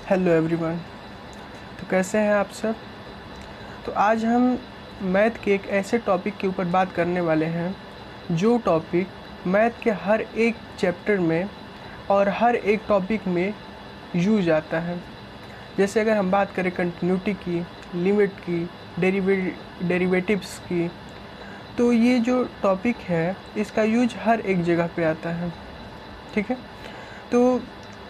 Hello everyone. तो कैसे हैं आप सब। तो आज हम मैथ के एक ऐसे टॉपिक के ऊपर बात करने वाले हैं जो टॉपिक मैथ के हर एक चैप्टर में और हर एक टॉपिक में यूज आता है। जैसे अगर हम बात करें कंटिन्यूटी की, लिमिट की, डेरिवेटिव्स की, तो ये जो टॉपिक है इसका यूज हर एक जगह पे आता है। ठीक है, तो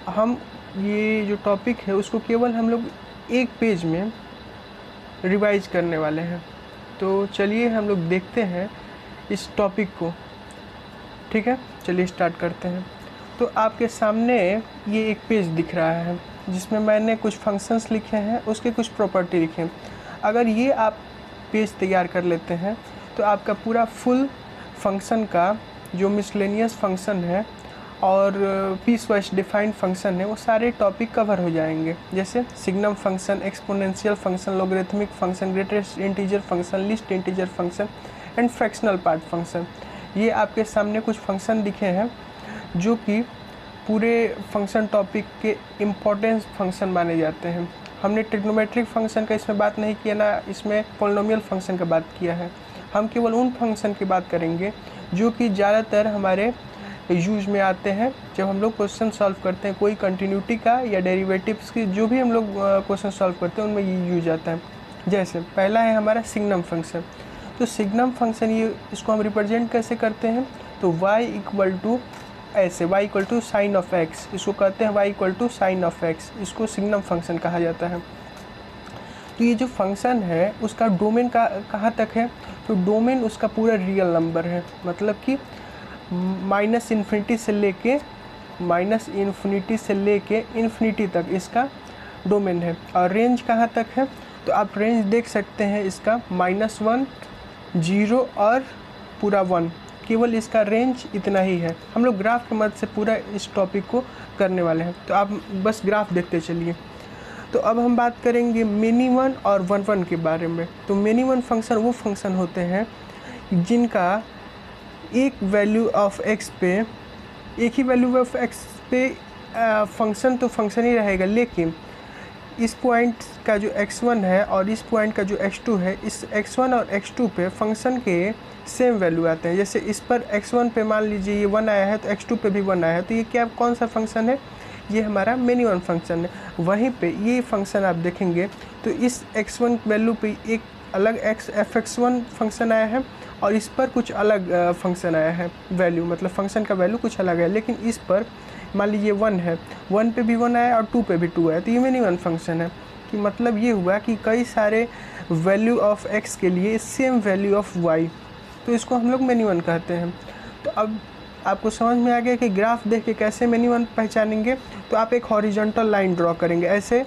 हम ये जो टॉपिक है उसको केवल हम लोग एक पेज में रिवाइज करने वाले हैं। तो चलिए हम लोग देखते हैं इस टॉपिक को। ठीक है, चलिए स्टार्ट करते हैं। तो आपके सामने ये एक पेज दिख रहा है जिसमें मैंने कुछ फंक्शंस लिखे हैं, उसके कुछ प्रॉपर्टी लिखे हैं। अगर ये आप पेज तैयार कर लेते हैं तो आपका पूरा फुल फंक्शन का जो मिसलेनियस फंक्शन है और पीस वाइज डिफाइंड फंक्शन है वो सारे टॉपिक कवर हो जाएंगे। जैसे signum function, exponential function, logarithmic function, greatest integer function, least integer function and fractional part function. ये आपके सामने कुछ फंक्शन दिखे हैं जो कि पूरे फंक्शन टॉपिक के इम्पोर्टेंस फंक्शन माने जाते हैं। हमने ट्रिग्नोमेट्रिक फंक्शन का इसमें बात नहीं किया, ना इसमें पॉलिनोमियल फंक्शन का बात किया है। हम केवल उन फंक्शन की बात करेंगे जो कि ज़्यादातर हमारे यूज में आते हैं जब हम लोग क्वेश्चन सॉल्व करते हैं, कोई कंटिन्यूटी का या डेरिवेटिव्स की जो भी हम लोग क्वेश्चन सॉल्व करते हैं उनमें ये यूज आता है। जैसे पहला है हमारा सिग्नम फंक्शन। तो सिग्नम फंक्शन ये इसको हम रिप्रेजेंट कैसे करते हैं, तो y इक्वल टू ऐसे, y equal to sine of x, इसको कहते हैं y equal to sine of x, इसको सिग्नम फंक्शन कहा जाता है। तो ये जो फंक्शन है उसका डोमेन का कहाँ तक है, तो डोमेन उसका पूरा रियल नंबर है, मतलब कि माइनस इन्फिनिटी से लेके इन्फिनिटी तक इसका डोमेन है। और रेंज कहाँ तक है, तो आप रेंज देख सकते हैं इसका -1, 0 और पूरा 1, केवल इसका रेंज इतना ही है। हम लोग ग्राफ की मदद से पूरा इस टॉपिक को करने वाले हैं, तो आप बस ग्राफ देखते चलिए। तो अब हम बात करेंगे मेनी वन और वन वन के बारे में। तो मेनी वन फंक्शन वो फंक्शन होते हैं जिनका एक वैल्यू ऑफ x पे, एक ही वैल्यू ऑफ x पे फंक्शन तो फंक्शन ही रहेगा, लेकिन इस पॉइंट का जो x1 है और इस पॉइंट का जो x2 है, इस x1 और x2 पे फंक्शन के सेम वैल्यू आते हैं। जैसे इस पर x1 पे मान लीजिए ये 1 आया है तो x2 पे भी 1 आया है, तो ये क्या कौन सा फंक्शन है, ये हमारा मेनी वन फंक्शन है। वहीं पे ये फंक्शन आप देखेंगे तो इस x1 वैल्यू पे एक अलग fx1 फंक्शन आया है और इस पर कुछ अलग फंक्शन आया है वैल्यू, मतलब फंक्शन का वैल्यू कुछ अलग है। लेकिन इस पर मान लीजिए 1 है, 1 पे भी 1 आया और 2 पे भी 2 आया, तो ये मेनी वन फंक्शन है। कि मतलब ये हुआ कि कई सारे वैल्यू ऑफ x के लिए सेम वैल्यू ऑफ y, तो इसको हम लोग मेनी वन कहते हैं। तो अब आपको समझ में आ गया कि ग्राफ देख के कैसे मेनी वन पहचानेंगे। तो आप एक हॉरिजॉन्टल लाइन ड्रॉ करेंगे ऐसे,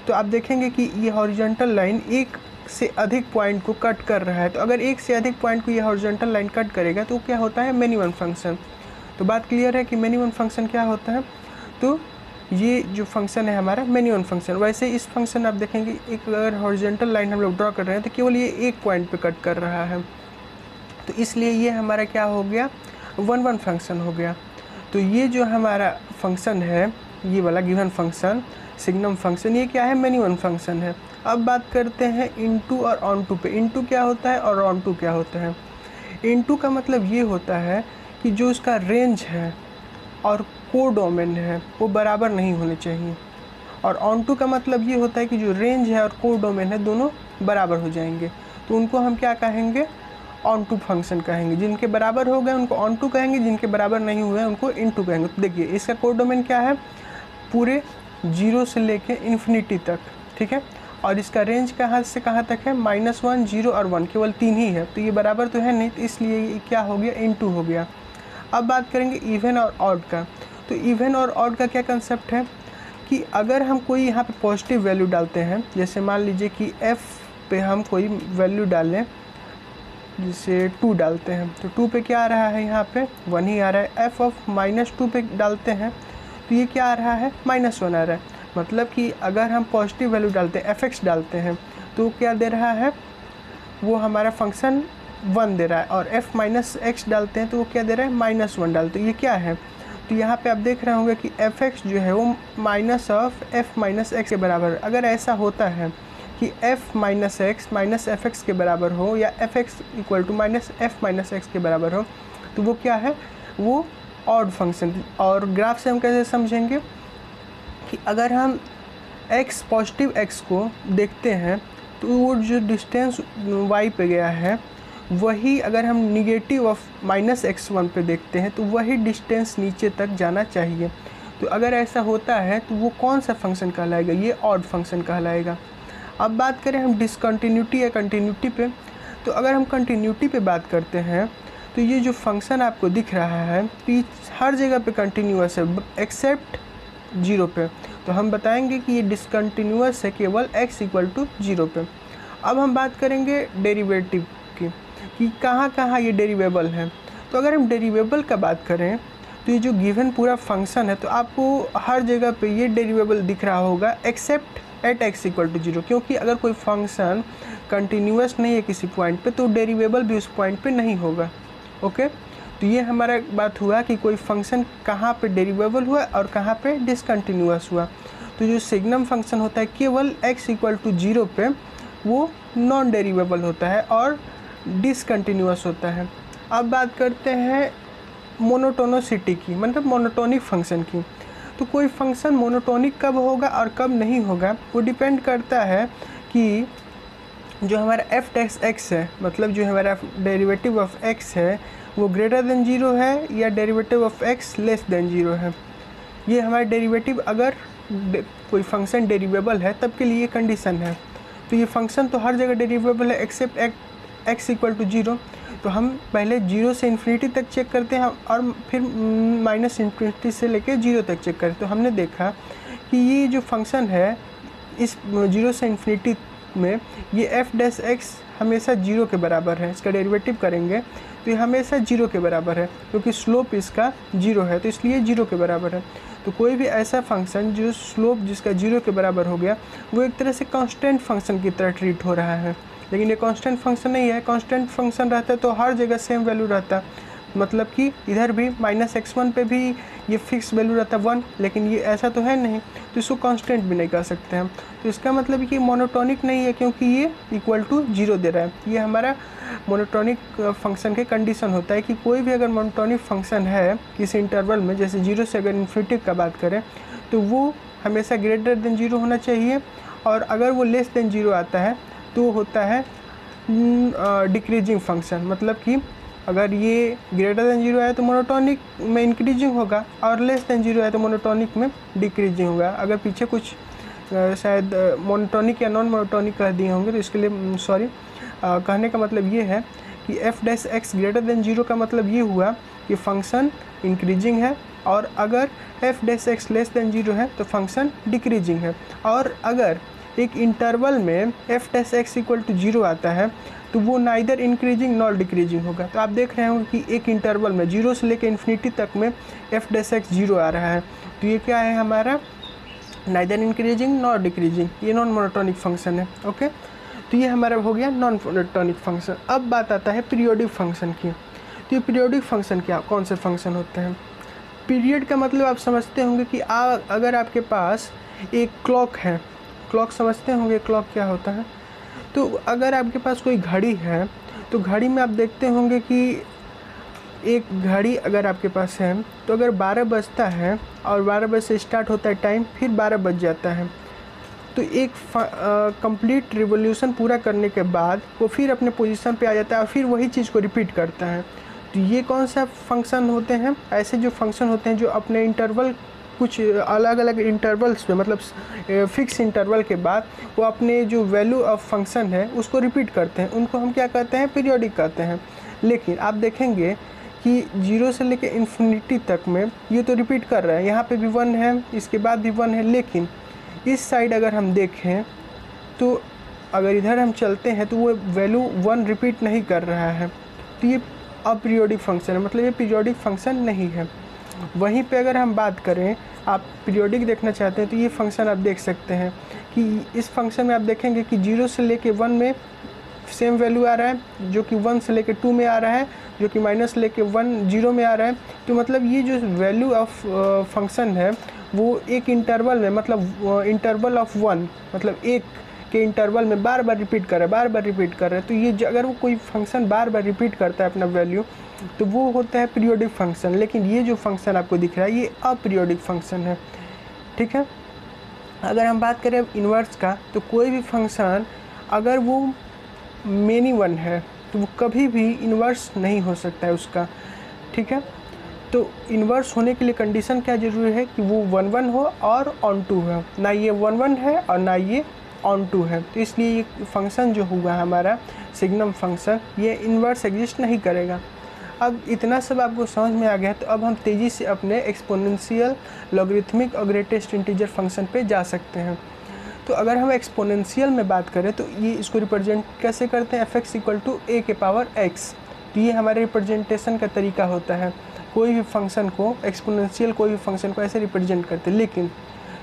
तो आप देखेंगे कि ये हॉरिजॉन्टल लाइन एक से अधिक पॉइंट को कट कर रहा है। तो अगर एक से अधिक पॉइंट को ये हॉरिजॉन्टल लाइन कट करेगा तो क्या होता है, मेनी वन फंक्शन। तो बात क्लियर है कि मेनी वन फंक्शन क्या होता है। तो ये जो फंक्शन है हमारा मेनी वन फंक्शन। वैसे इस फंक्शन आप देखेंगे एक अगर हॉरिजॉन्टल लाइन हम लोग ड्रॉ कर रहे हैं तो केवल ये एक पॉइंट पे कट कर रहा है, तो इसलिए ये हमारा क्या हो गया, वन वन फंक्शन हो गया। तो ये जो हमारा फंक्शन है, ये वाला गिवन फंक्शन सिग्नम फंक्शन, ये क्या है, मेनी वन फंक्शन है। अब बात करते हैं इनटू और ऑन टू पे। इनटू क्या होता है और ऑन टू क्या होता है। इनटू का मतलब ये होता है कि जो उसका रेंज है और कोडोमेन है वो बराबर नहीं होने चाहिए। और ऑन टू का मतलब ये होता है कि जो रेंज है और कोडोमेन है दोनों बराबर हो जाएंगे, तो उनको हम क्या कहेंगे, ऑन टू फंक्शन कहेंगे। जिनके बराबर हो गए उनको ऑन टू कहेंगे, जिनके बराबर नहीं हुए उनको इन टू कहेंगे। तो देखिए इसका कोडोमेन क्या है, पूरे 0 से लेके इन्फिनिटी तक, ठीक है। और इसका रेंज कहाँ से कहाँ तक है, -1, 0 और 1, केवल 3 ही है, तो ये बराबर तो है नहीं, तो इसलिए ये क्या हो गया, इन टू हो गया। अब बात करेंगे इवन और ऑड का। तो इवन और ऑड का क्या कंसेप्ट है कि अगर हम कोई यहाँ पे पॉजिटिव वैल्यू डालते हैं, जैसे मान लीजिए कि f पे हम कोई वैल्यू डालें, जैसे 2 डालते हैं, तो 2 पे क्या आ रहा है, यहाँ पे 1 ही आ रहा है। f ऑफ -2 पे डालते हैं तो ये क्या आ रहा है, -1 आ रहा है। मतलब कि अगर हम पॉजिटिव वैल्यू डालते हैं, fx डालते हैं, तो क्या दे रहा है, वो हमारा फंक्शन 1 दे रहा है। और f - x डालते हैं तो वो क्या दे रहा है, -1 डालते हैं। ये क्या है, तो यहाँ पे आप देख रहे होंगे कि एफ एक्स जो है वो minus of f minus x के बराबर है। अगर ऐसा होता है कि f minus x minus f x के बराबर हो या f x equal to minus f minus x के बराबर हो, तो वो क्या है, वो ऑड फंक्शन। और ग्राफ से हम कैसे समझेंगे कि अगर हम x पॉजिटिव x को देखते हैं तो वो जो डिस्टेंस y पे गया है वही अगर हम निगेटिव ऑफ माइनस x1 पे देखते हैं तो वही डिस्टेंस नीचे तक जाना चाहिए। तो अगर ऐसा होता है तो वो कौन सा फंक्शन कहलाएगा, ये ऑड फंक्शन कहलाएगा। अब बात करें हम डिसकंटिन्यूटी या कंटिन्यूटी पे, तो अगर हम कंटिन्यूटी पे बात करते हैं तो ये जो फंक्शन आपको दिख रहा है तो हर जगह पे कंटिन्यूअस है एक्सेप्ट 0 पे। तो हम बताएंगे कि ये डिसकंटिन्यूअस है केवल x इक्वल टू 0 पे। अब हम बात करेंगे डेरिवेटिव की कि कहाँ कहाँ ये डेरिवेबल है। तो अगर हम डेरिवेबल का बात करें तो ये जो गिवन पूरा फंक्शन है तो आपको हर जगह पे ये डेरिवेबल दिख रहा होगा except at x equal to 0, क्योंकि अगर कोई फंक्शन कंटिन्यूअस नहीं है किसी पॉइंट पे तो डेरिवेबल भी उस पॉइंट पे नहीं होगा। ओके, तो ये हमारा बात हुआ कि कोई फंक्शन कहाँ पे डेरिवेबल हुआ और कहाँ पे डिसकंटिन्यूअस हुआ। तो जो सिग्नम फंक्शन होता है केवल x इक्वल टू 0 पे वो नॉन डेरिवेबल होता है और डिसकंटिन्यूअस होता है। अब बात करते हैं मोनोटोनिसिटी की, मतलब मोनोटोनिक फंक्शन की। तो कोई फंक्शन मोनोटोनिक कब होगा और कब नहीं होगा वो डिपेंड करता है कि जो हमारा एफ डैश एक्स है, मतलब जो हमारा डेरिवेटिव ऑफ x है वो ग्रेटर देन 0 है या derivative of x less than 0 है। ये हमारा डेरिवेटिव अगर कोई फंक्शन डेरिवेबल है तब के लिए कंडीशन है। तो ये फंक्शन तो हर जगह डेरिवेबल है एक्सेप्ट x इक्वल टू 0। तो हम पहले 0 से इन्फिनिटी तक चेक करते हैं और फिर माइनस इन्फिनिटी से लेके 0 तक चेक करते हैं। तो हमने देखा कि ये जो फंक्शन है इस 0 से इन्फिनिटी में ये एफ डैश एक्स हमेशा 0 के बराबर है। इसका डेरिवेटिव करेंगे तो ये हमेशा 0 के बराबर है क्योंकि स्लोप इसका 0 है, तो इसलिए 0 के बराबर है। तो कोई भी ऐसा फंक्शन जो स्लोप जिसका 0 के बराबर हो गया वो एक तरह से कांस्टेंट फंक्शन की तरह ट्रीट हो रहा है। लेकिन ये कांस्टेंट फंक्शन नहीं है। कांस्टेंट फंक्शन रहता है तो हर जगह सेम वैल्यू रहता, मतलब कि इधर भी माइनस x1 पे भी ये फिक्स वैल्यू रहता 1, लेकिन ये ऐसा तो है नहीं, तो इसको कांस्टेंट भी नहीं कर सकते हम। तो इसका मतलब कि मोनोटोनिक नहीं है क्योंकि ये इक्वल टू 0 दे रहा है। ये हमारा मोनोटोनिक फंक्शन के कंडीशन होता है कि कोई भी अगर मोनोटोनिक फंक्शन है किसी इंटरवल में, जैसे 0 से अगर इन्फिनिटी का बात करें तो वो हमेशा ग्रेटर देन 0 होना चाहिए, और अगर वो लेस देन 0 आता है तो होता है डिक्रीजिंग फंक्शन। मतलब कि अगर ये ग्रेटर देन 0 है तो मोनोटोनिक में इंक्रीजिंग होगा और लेस देन 0 है तो मोनोटोनिक में डिक्रीजिंग होगा। अगर पीछे कुछ शायद मोनोटोनिक या नॉन मोनोटोनिक कह दिए होंगे तो इसके लिए सॉरी। कहने का मतलब ये है कि F dash x greater than 0 का मतलब ये हुआ कि फंक्शन इंक्रीजिंग है, और अगर F dash x less than 0 है तो फंक्शन डिक्रीजिंग है। और अगर एक इंटरवल में f dash x equal to 0 आता है तो वो नाइदर इंक्रीजिंग नॉर डिक्रीजिंग होगा। तो आप देख रहे होंगे कि एक इंटरवल में 0 से लेकर इन्फिनिटी तक में एफ डैश एक्स 0 आ रहा है, तो ये क्या है हमारा नाइदर इंक्रीजिंग नॉर डिक्रीजिंग, ये नॉन मोनोटोनिक फंक्शन है। ओके, तो ये हमारा हो गया नॉन मोनोटोनिक फंक्शन। अब बात आता है पीरियोडिक फंक्शन की। तो ये पीरियोडिक फंक्शन क्या कौन से फंक्शन होते हैं? पीरियड का मतलब आप समझते होंगे कि अगर आपके पास एक क्लॉक है, क्लॉक समझते होंगे क्लॉक क्या होता है। तो अगर आपके पास कोई घड़ी है तो घड़ी में आप देखते होंगे कि एक घड़ी अगर आपके पास है तो अगर 12 बजता है और 12 बजे से स्टार्ट होता है टाइम, फिर 12 बज जाता है, तो एक कंप्लीट रिवॉल्यूशन पूरा करने के बाद वो फिर अपने पोजीशन पे आ जाता है और फिर वही चीज़ को रिपीट करता है। तो ये कौन सा फंक्शन होते हैं? ऐसे जो फंक्शन होते हैं जो अपने इंटरवल कुछ अलग अलग इंटरवल्स पे, मतलब फिक्स इंटरवल के बाद वो अपने जो वैल्यू ऑफ फंक्शन है उसको रिपीट करते हैं, उनको हम क्या कहते हैं? पीरियोडिक कहते हैं। लेकिन आप देखेंगे कि 0 से लेकर इन्फिनिटी तक में ये तो रिपीट कर रहा है, यहाँ पे भी 1 है, इसके बाद भी 1 है, लेकिन इस साइड अगर हम देखें तो अगर इधर हम चलते हैं तो वो वैल्यू 1 रिपीट नहीं कर रहा है, तो ये अपीरियोडिक फंक्शन है, मतलब ये पीरियोडिक फंक्शन नहीं है। वहीं पे अगर हम बात करें, आप पीरियोडिक देखना चाहते हैं तो ये फंक्शन आप देख सकते हैं कि इस फंक्शन में आप देखेंगे कि 0 से लेके 1 में सेम वैल्यू आ रहा है, जो कि 1 से लेके 2 में आ रहा है, जो कि माइनस लेके 1 0 में आ रहा है। तो मतलब ये जो वैल्यू ऑफ फंक्शन है वो एक इंटरवल में, मतलब इंटरवल ऑफ 1, मतलब एक के इंटरवल में बार बार रिपीट कर रहा है, बार बार रिपीट कर रहा है। तो ये अगर वो कोई फंक्शन बार बार रिपीट करता है अपना वैल्यू, तो वो होता है पीरियोडिक फंक्शन। लेकिन ये जो फंक्शन आपको दिख रहा है ये अपीरियोडिक फंक्शन है, ठीक है। अगर हम बात करें इन्वर्स का, तो कोई भी फंक्शन अगर वो मेनी वन है तो वो कभी भी इन्वर्स नहीं हो सकता है उसका, ठीक है। तो इन्वर्स होने के लिए कंडीशन क्या ज़रूरी है कि वो 1 1 हो और ऑन टू है, ना ये 1 1 है और ना ये ऑन टू है। तो इसलिए ये फंक्शन जो हुआ हमारा सिग्नम फंक्शन, ये इन्वर्स एग्जिस्ट नहीं करेगा। अब इतना सब आपको समझ में आ गया, तो अब हम तेज़ी से अपने एक्सपोनेंशियल, लॉगरिथमिक और ग्रेटेस्ट इंटीजर फंक्शन पे जा सकते हैं। तो अगर हम एक्सपोनेंशियल में बात करें तो ये इसको रिप्रेजेंट कैसे करते हैं, fx = a के पावर x। तो ये हमारे रिप्रेजेंटेशन का तरीका होता है, कोई भी फंक्शन को, एक्सपोनेंशियल कोई भी फंक्शन को ऐसे रिप्रेजेंट करते हैं। लेकिन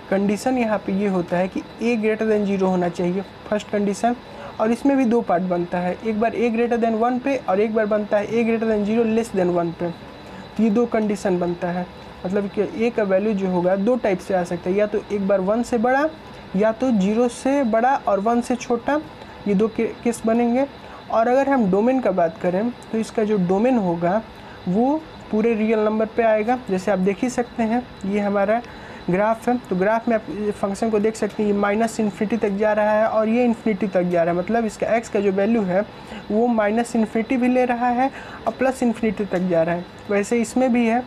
कंडीशन यहाँ पे ये होता है कि a > 0 होना चाहिए, फर्स्ट कंडीशन। और इसमें भी दो पार्ट बनता है, एक बार a > 1 पे और एक बार बनता है a > 0 <1 पे। तो ये दो कंडीशन बनता है, मतलब कि a का वैल्यू जो होगा दो टाइप से आ सकता है, या तो एक बार 1 से बड़ा, या तो 0 से बड़ा और 1 से छोटा, ये दो केस बनेंगे। और अगर हम डोमेन का बात करें तो इसका जो डोमेन होगा वो पूरे रियल नंबर पे आएगा। जैसे आप देख ही सकते हैं, ये हमारा ग्राफ है। तो ग्राफ में आप फंक्शन को देख सकते हैं, ये -∞ तक जा रहा है और ये इन्फिनिटी तक जा रहा है। मतलब इसका x का जो वैल्यू है वो -∞ भी ले रहा है और +∞ तक जा रहा है। वैसे इसमें भी है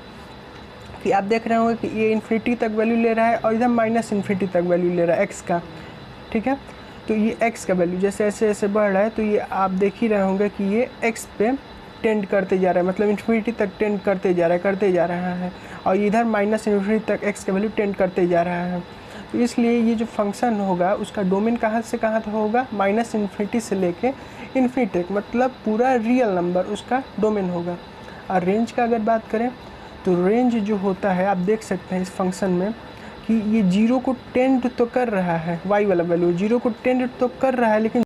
कि आप देख रहे होंगे कि ये इन्फिनिटी तक वैल्यू ले रहा है और इधर -∞ तक वैल्यू ले रहा है x का, ठीक है। तो ये x का वैल्यू जैसे ऐसे ऐसे बढ़ रहा है, तो ये आप देख ही रहे होंगे कि ये x पे टेंड करते जा रहा है, मतलब इन्फिनिटी तक टेंड करते जा रहा है। और इधर -∞ तक x का वैल्यू टेंड करते जा रहा है। तो इसलिए ये जो फंक्शन होगा उसका डोमेन कहाँ से कहाँ तक होगा, -∞ से लेके इन्फिनिटी तक, मतलब पूरा रियल नंबर उसका डोमेन होगा। और रेंज का अगर बात करें तो रेंज जो होता है, आप देख सकते हैं इस फंक्शन में कि ये 0 को टेंड तो कर रहा है, y वाला वैल्यू 0 को टेंड तो कर रहा है, लेकिन